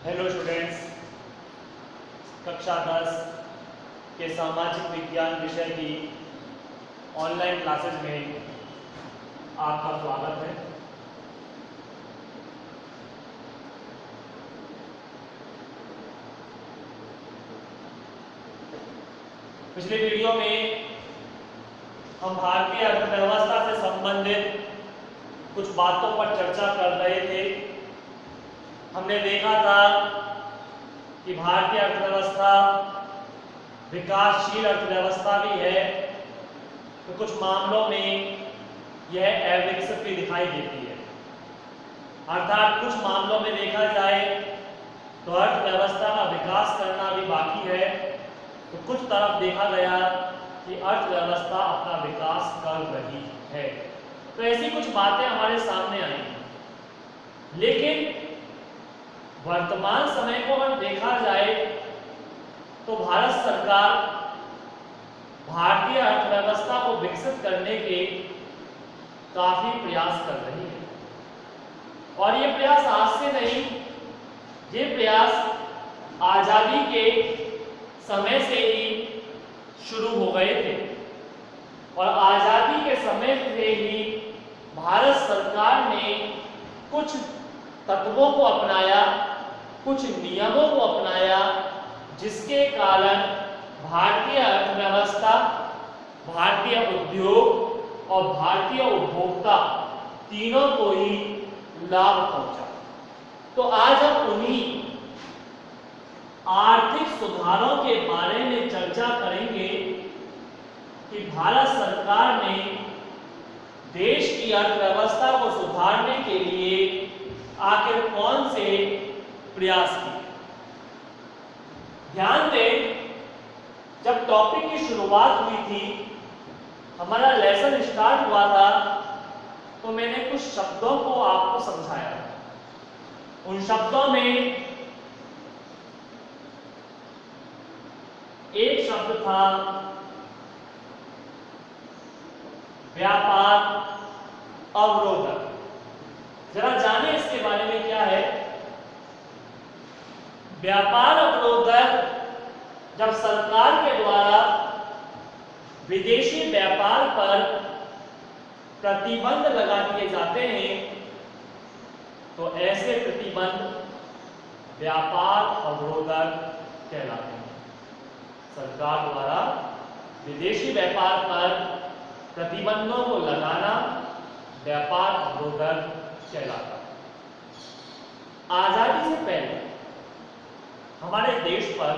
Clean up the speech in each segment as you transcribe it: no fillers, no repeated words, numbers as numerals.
Hello students, कक्षा 10 के सामाजिक विज्ञान विषय की ऑनलाइन क्लासेज में आपका स्वागत है। पिछले वीडियो में हम भारतीय अर्थव्यवस्था से संबंधित कुछ बातों पर चर्चा कर रहे थे। हमने देखा था कि भारतीय अर्थव्यवस्था विकासशील अर्थव्यवस्था भी है, तो कुछ मामलों में यह अविकसित भी दिखाई देती है। अर्थात कुछ मामलों में देखा जाए तो अर्थव्यवस्था का विकास करना भी बाकी है, तो कुछ तरफ देखा गया कि अर्थव्यवस्था अपना विकास कर रही है। तो ऐसी कुछ बातें हमारे सामने आई। लेकिन वर्तमान समय को अगर देखा जाए तो भारत सरकार भारतीय अर्थव्यवस्था को विकसित करने के काफी प्रयास कर रही है, और ये प्रयास आज से नहीं, ये प्रयास आजादी के समय से ही शुरू हो गए थे। और आजादी के समय से ही भारत सरकार ने कुछ तत्वों को अपनाया, कुछ नियमों को अपनाया, जिसके कारण भारतीय अर्थव्यवस्था, भारतीय उद्योग और भारतीय उपभोक्ता तीनों को ही लाभ पहुंचा। तो आज हम उन्हीं आर्थिक सुधारों के बारे में चर्चा करेंगे कि भारत सरकार ने देश की अर्थव्यवस्था को सुधारने के लिए आखिर कौन से प्रयास किए। ध्यान दें, जब टॉपिक की शुरुआत हुई थी, हमारा लेसन स्टार्ट हुआ था, तो मैंने कुछ शब्दों को आपको समझाया। उन शब्दों में एक शब्द था व्यापार अवरोधक। जरा जाने इसके बारे में क्या है। व्यापार अवरोधक जब सरकार के द्वारा विदेशी व्यापार पर प्रतिबंध लगा दिए जाते हैं, तो ऐसे प्रतिबंध व्यापार अवरोधक कहलाते हैं। सरकार द्वारा विदेशी व्यापार पर प्रतिबंधों को लगाना व्यापार अवरोधक कहलाता है। आजादी से पहले हमारे देश पर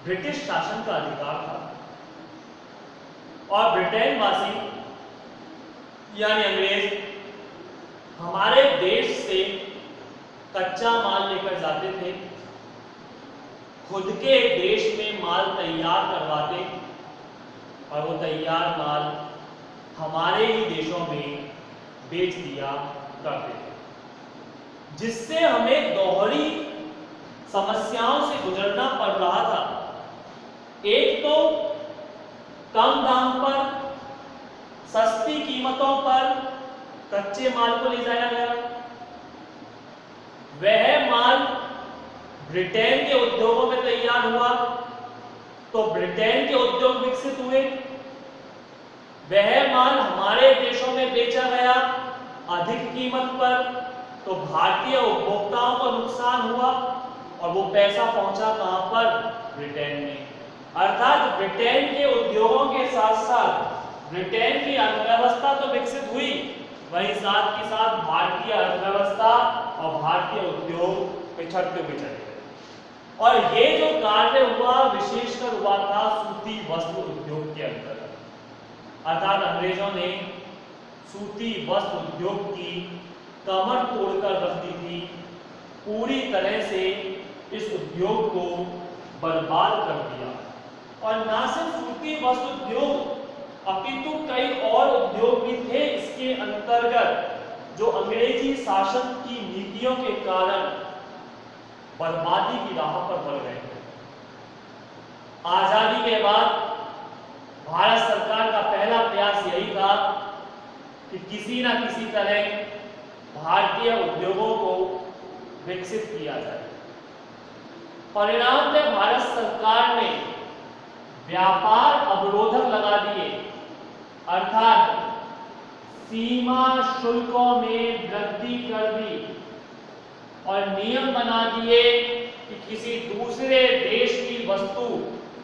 ब्रिटिश शासन का अधिकार था, और ब्रिटेन वासी यानी अंग्रेज हमारे देश से कच्चा माल लेकर जाते थे, खुद के देश में माल तैयार करवाते, और वो तैयार माल हमारे ही देशों में बेच दिया करते थे, जिससे हमें दोहरी समस्याओं से गुजरना पड़ रहा था। एक तो कम दाम पर, सस्ती कीमतों पर कच्चे माल को ले जाया गया। वह माल ब्रिटेन के उद्योगों में तैयार हुआ, तो ब्रिटेन के उद्योग विकसित हुए। वह माल हमारे देशों में बेचा गया अधिक कीमत पर, तो भारतीय उपभोक्ताओं को नुकसान हुआ, और वो पैसा पहुंचा कहां पर? ब्रिटेन में। अर्थात ब्रिटेन के उद्योगों के साथ साथ ब्रिटेन की अर्थव्यवस्था तो विकसित हुई, वहीं साथ के साथ भारतीय अर्थव्यवस्था और भारतीय उद्योग पिछड़ते हुए चले गए। और ये जो कार्य हुआ विशेषकर हुआ था सूती वस्त्र उद्योग के अंतर्गत। अर्थात अंग्रेजों ने सूती वस्त्र उद्योग की कमर तोड़कर रख दी थी, पूरी तरह से इस उद्योग को बर्बाद कर दिया। और न सिर्फ सूती वस्त्र उद्योग, अपितु कई और उद्योग भी थे इसके अंतर्गत, जो अंग्रेजी शासन की नीतियों के कारण बर्बादी की राह पर बढ़ गए थे। आजादी के बाद भारत सरकार का पहला प्रयास यही था कि किसी न किसी तरह भारतीय उद्योगों को विकसित किया जाए। परिणाम में भारत सरकार ने व्यापार अवरोधक लगा दिए, अर्थात सीमा शुल्कों में वृद्धि कर दी और नियम बना दिए कि किसी दूसरे देश की वस्तु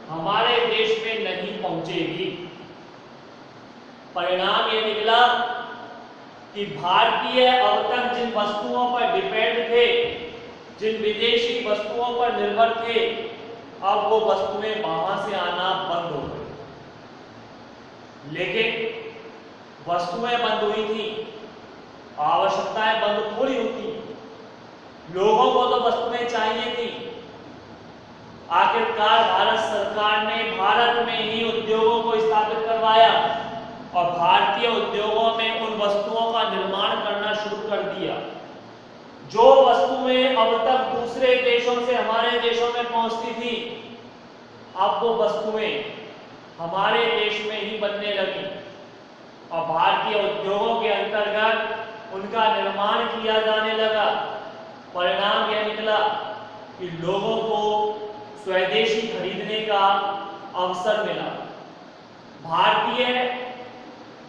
हमारे देश में नहीं पहुंचेगी। परिणाम यह निकला कि भारतीय अब तक जिन वस्तुओं पर डिपेंड थे, जिन विदेशी वस्तुओं पर निर्भर थे, अब वो वस्तुएं वहां से आना बंद हो गई। लेकिन वस्तुएं बंद हुई थी, आवश्यकताएं बंद थोड़ी होती, लोगों को तो वस्तुएं चाहिए थी। आखिरकार भारत सरकार ने भारत में ही उद्योगों को स्थापित करवाया और भारतीय उद्योगों में उन वस्तुओं का निर्माण करना शुरू कर दिया। जो वस्तुएं अब तक दूसरे देशों से हमारे देशों में पहुंचती थी, अब वो वस्तुएं हमारे देश में ही बनने लगी और भारतीय उद्योगों के अंतर्गत उनका निर्माण किया जाने लगा। परिणाम यह निकला कि लोगों को स्वदेशी खरीदने का अवसर मिला।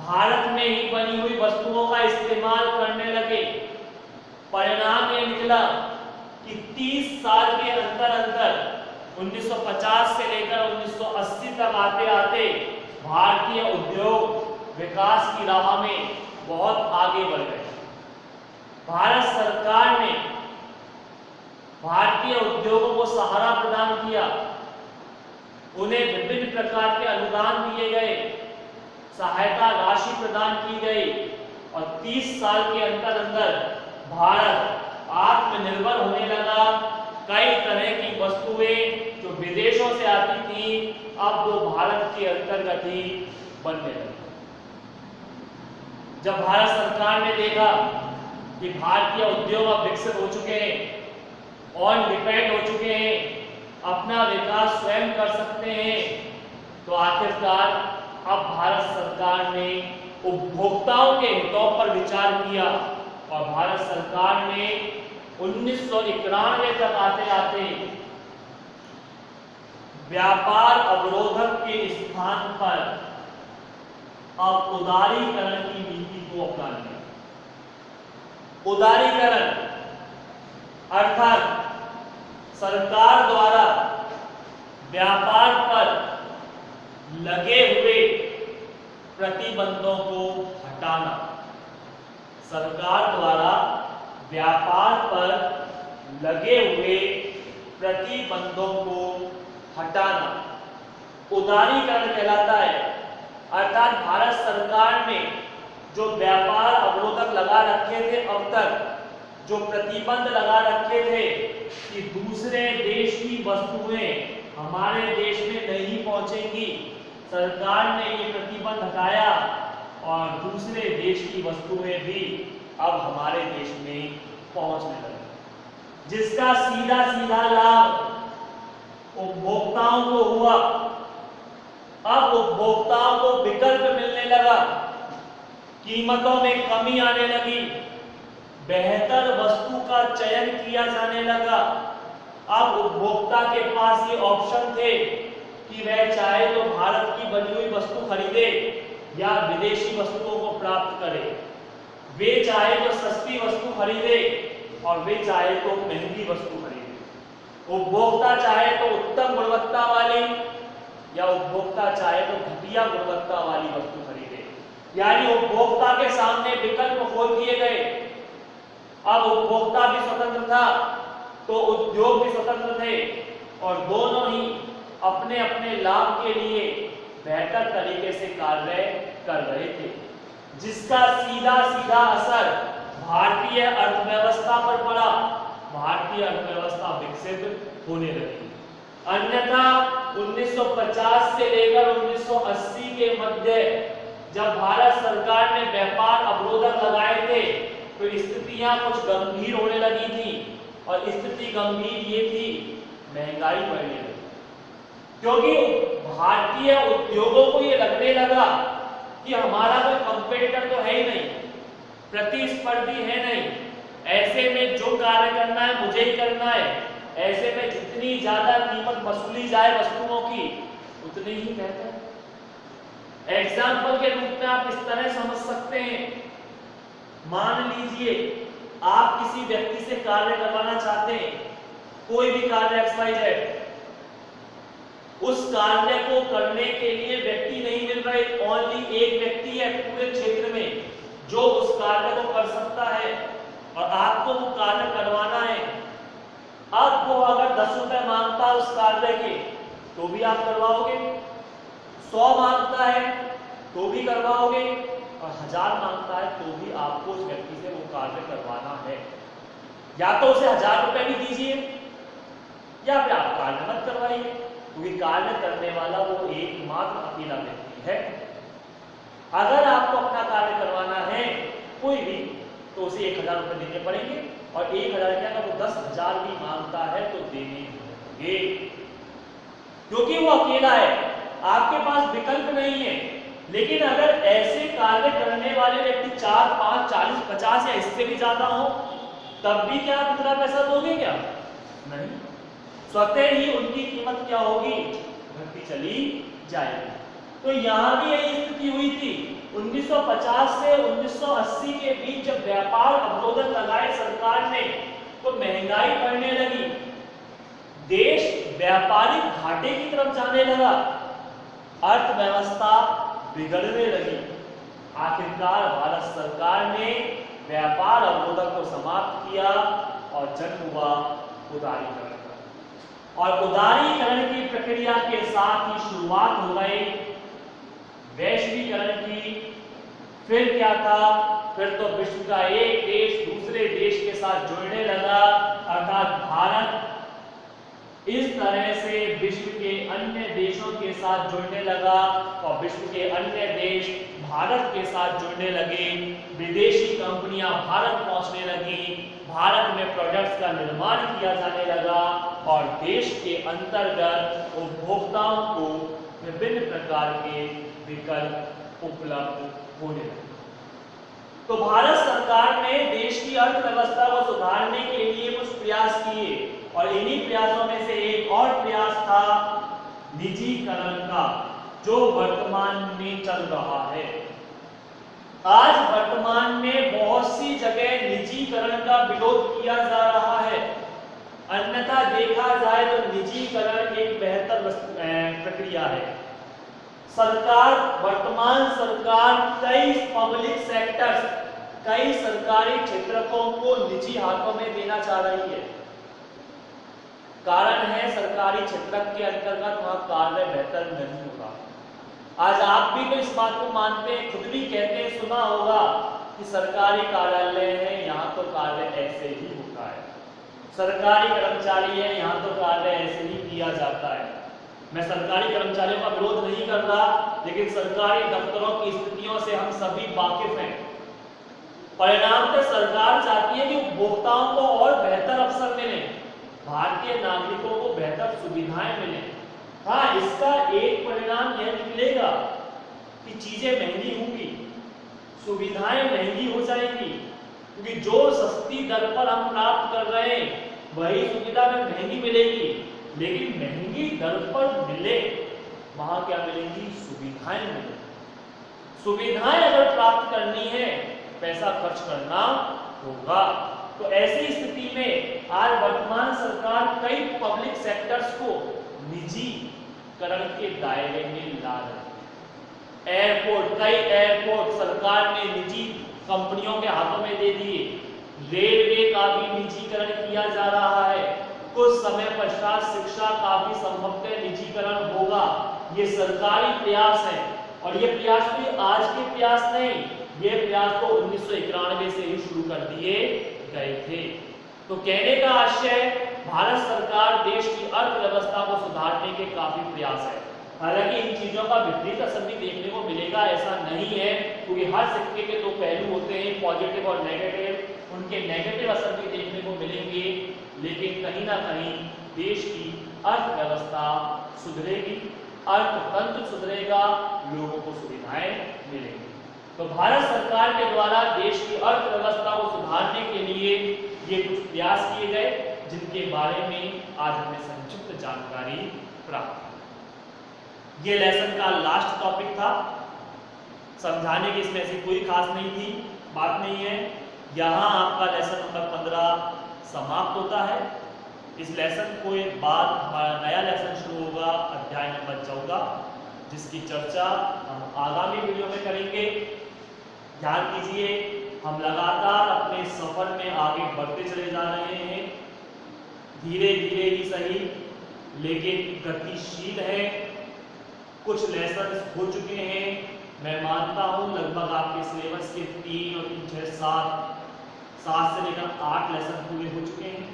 भारत में ही बनी हुई वस्तुओं का इस्तेमाल करने लगे। परिणाम यह निकला कि 30 साल के अंदर 1950 से लेकर 1980 तक आते आते भारतीय उद्योग विकास की राह में बहुत आगे बढ़ गए। भारत सरकार ने भारतीय उद्योगों को सहारा प्रदान किया, उन्हें विभिन्न प्रकार के अनुदान दिए गए, सहायता राशि प्रदान की गई और 30 साल के अंदर भारत आत्मनिर्भर होने लगा। कई तरह की वस्तुएं जो विदेशों से आती थी, अब वो भारत के अंतर्गत ही बनने लगी। जब भारत सरकार ने देखा कि भारतीय उद्योग अब विकसित हो चुके हैं, ऑन डिपेंड हो चुके हैं, अपना विकास स्वयं कर सकते हैं, तो आखिरकार अब भारत सरकार ने उपभोक्ताओं के हितों पर विचार किया और भारत सरकार ने 1991 तक आते आते व्यापार अवरोधक के स्थान पर अब उदारीकरण की नीति को अपना लिया। उदारीकरण अर्थात सरकार द्वारा व्यापार पर लगे हुए प्रतिबंधों को हटाना। सरकार द्वारा व्यापार पर लगे हुए प्रतिबंधों को हटाना उदारीकरण कहलाता है। अर्थात भारत सरकार ने जो व्यापार अवरोधक लगा रखे थे, अब तक जो प्रतिबंध लगा रखे थे कि दूसरे देश की वस्तुएं हमारे देश में नहीं पहुंचेंगी, सरकार ने ये प्रतिबंध हटाया और दूसरे देश की वस्तुएं भी अब हमारे देश में पहुंचने लगी, जिसका सीधा सीधा लाभ उपभोक्ताओं को हुआ। अब उपभोक्ताओं को विकल्प मिलने लगा, कीमतों में कमी आने लगी, बेहतर वस्तु का चयन किया जाने लगा। अब उपभोक्ता के पास ये ऑप्शन थे कि वह चाहे तो भारत की बनी हुई वस्तु खरीदे या विदेशी वस्तुओं को प्राप्त करे। वे चाहे तो सस्ती वस्तु खरीदे और वे चाहे तो महंगी वस्तु खरीदे। उपभोक्ता चाहे तो उत्तम गुणवत्ता वाली या उपभोक्ता चाहे तो घटिया गुणवत्ता वाली वस्तु खरीदे। यानी उपभोक्ता के सामने विकल्प खोल दिए गए। अब उपभोक्ता भी स्वतंत्र था तो उद्योग भी स्वतंत्र थे और दोनों ही अपने अपने लाभ के लिए बेहतर तरीके से कार्य कर रहे थे, जिसका सीधा सीधा असर भारतीय अर्थव्यवस्था पर पड़ा। भारतीय अर्थव्यवस्था विकसित होने लगी। अन्यथा 1950 से लेकर 1980 के मध्य जब भारत सरकार ने व्यापार अवरोधक लगाए थे तो स्थितियां कुछ गंभीर होने लगी थी और स्थिति गंभीर ये थी, महंगाई बढ़ने लगी, क्योंकि भारतीय उद्योगों को ये लगने लगा कि हमारा कोई कंपेटिटर तो है ही नहीं, प्रतिस्पर्धी है नहीं। ऐसे में जो कार्य करना है मुझे ही करना है, ऐसे में जितनी ज्यादा कीमत वसूली जाए वस्तुओं की उतनी ही बेहतर। एग्जाम्पल के रूप में आप इस तरह समझ सकते हैं, मान लीजिए आप किसी व्यक्ति से कार्य करवाना चाहते हैं, कोई भी कार्य XYZ, उस कार्य को करने के लिए व्यक्ति नहीं मिल रहे, ओनली एक व्यक्ति है पूरे क्षेत्र में जो उस कार्य को कर सकता है और आपको वो कार्य करवाना है। अब वो अगर 10 रुपए मांगता है उस कार्य के तो भी आप करवाओगे, 100 मांगता है तो भी करवाओगे और 1000 मांगता है तो भी आपको उस व्यक्ति से वो कार्य करवाना है। या तो उसे 1000 रुपए भी दीजिए या फिर आप कार्य मत करवाइए, क्योंकि कार्य करने वाला वो एकमात्र अकेला व्यक्ति है। अगर आपको अपना कार्य करवाना है कोई भी तो उसे 1000 रुपए देने पड़ेंगे और 1000 क्या अगर वो 10,000 भी मांगता है तो देने होंगे, क्योंकि वो अकेला है, आपके पास विकल्प नहीं है। लेकिन अगर ऐसे कार्य करने वाले व्यक्ति 4, 5, 40, 50 या इससे भी ज्यादा हो तब भी क्या आप इतना पैसा दोगे क्या? नहीं, स्वतः ही उनकी कीमत क्या होगी, घटती चली जाएगी। तो यहां भी यही स्थिति हुई थी। 1950 से 1980 के बीच जब व्यापार अवरोधक लगाए सरकार ने तो महंगाई बढ़ने लगी, देश व्यापारिक घाटे की तरफ जाने लगा, अर्थव्यवस्था बिगड़ने लगी। आखिरकार भारत सरकार ने व्यापार अवरोधक को समाप्त किया और जन्म हुआ उदारीकरण का। और उदारीकरण की प्रक्रिया के साथ ही शुरुआत हो गई वैश्वीकरण की। फिर क्या था, फिर तो विश्व का एक देश दूसरे देश के साथ जुड़ने लगा, अर्थात भारत इस तरह से विश्व के अन्य देशों के साथ जुड़ने लगा और विश्व के अन्य देश भारत के साथ जुड़ने लगे। विदेशी कंपनियां भारत पहुंचने लगी, भारत में प्रोडक्ट्स का निर्माण किया जाने लगा और देश के अंतर्गत उपभोक्ताओं को विभिन्न प्रकार के विकल्प उपलब्ध होने लगे। तो भारत सरकार ने देश की अर्थव्यवस्था को सुधारने के लिए कुछ प्रयास किए और इन्हीं प्रयासों में से एक और प्रयास था निजीकरण का, जो वर्तमान में चल रहा है। आज वर्तमान में बहुत सी जगह निजीकरण का विरोध किया जा रहा है, अन्यथा देखा जाए तो निजीकरण एक बेहतर प्रक्रिया है। सरकार, वर्तमान सरकार कई पब्लिक सेक्टर्स, कई सरकारी क्षेत्रकों को निजी हाथों में देना चाह रही है। कारण है सरकारी क्षेत्र के अंतर्गत वहां कार्य बेहतर नहीं होगा। आज आप भी तो इस बात को मानते हैं, खुद भी कहते हैं, सुना होगा कि सरकारी कार्यालय है यहाँ तो कार्य ऐसे ही होता है, सरकारी कर्मचारी है यहाँ तो कार्य ऐसे ही किया जाता है। मैं सरकारी कर्मचारियों का विरोध नहीं कर रहा, लेकिन सरकारी दफ्तरों की स्थितियों से हम सभी वाकिफ हैं। परिणाम तो सरकार चाहती है कि उपभोक्ताओं को और बेहतर अवसर मिले, भारतीय नागरिकों को बेहतर सुविधाएं मिले। हाँ, इसका एक परिणाम यह निकलेगा कि चीजें महंगी होंगी, सुविधाएं महंगी हो जाएंगी, क्योंकि जो सस्ती दर पर हम प्राप्त कर रहे हैं वही सुविधा में महंगी मिलेगी। लेकिन महंगी दर पर मिले वहां क्या मिलेंगी, सुविधाएं मिलेंगी। सुविधाएं अगर प्राप्त करनी है पैसा खर्च करना होगा। तो ऐसी स्थिति में आज वर्तमान सरकार कई पब्लिक सेक्टर्स को निजीकरण के दायरे में ला रही है। एयरपोर्ट, कई एयरपोर्ट सरकार ने निजी कंपनियों के हाथों में दे दिए। रेलवे का भी निजीकरण किया जा रहा है। कुछ समय पश्चात शिक्षा का भी संभवतः निजीकरण होगा। ये सरकारी प्रयास है और ये प्रयास कोई आज के प्रयास नहीं, ये प्रयास तो 1991 से ही शुरू कर दिए गए थे। तो कहने का आशय, भारत सरकार देश की अर्थव्यवस्था को सुधारने के काफी प्रयास है। हालांकि इन चीजों का विपरीत असर भी देखने को मिलेगा, ऐसा नहीं है, क्योंकि हर सिक्के के दो पहलू होते हैं, पॉजिटिव और नेगेटिव। उनके नेगेटिव असर भी देखने को मिलेंगे, लेकिन कहीं ना कहीं देश की अर्थव्यवस्था सुधरेगी, अर्थतंत्र सुधरेगा, लोगों को सुविधाएं मिलेंगी। तो भारत सरकार के द्वारा देश की अर्थव्यवस्था को सुधारने के लिए ये कुछ प्रयास किए गए, जिनके बारे में आज हमें संक्षिप्त जानकारी प्राप्त की। ये लेसन का लास्ट टॉपिक था। समझाने की इसमें ऐसी कोई खास नहीं थी, बात नहीं है। यहाँ आपका लेसन नंबर 15 समाप्त होता है। इस लेसन को बाद हमारा नया लेसन शुरू होगा, अध्याय नंबर 14, जिसकी चर्चा हम आगामी वीडियो में करेंगे। ध्यान दीजिए, हम लगातार अपने सफर में आगे बढ़ते चले जा रहे हैं, धीरे धीरे ही सही, लेकिन गतिशील है। कुछ लेसन हो चुके हैं, मैं मानता हूं लगभग आपके सिलेबस के 3 और 3, 6, 7 से लेकर 8 लेसन पूरे हो चुके हैं।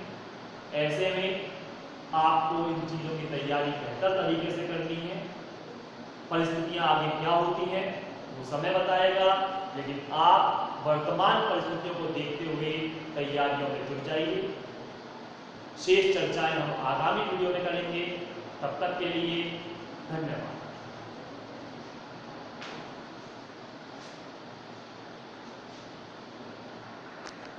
ऐसे में आपको इन चीज़ों की तैयारी बेहतर तरीके से करनी है। परिस्थितियां आगे क्या होती हैं वो समय बताएगा, लेकिन आप वर्तमान परिस्थितियों को देखते हुए तैयारियों में जुट जाइए। शेष चर्चाएं हम आगामी वीडियो में करेंगे। तब तक के लिए धन्यवाद।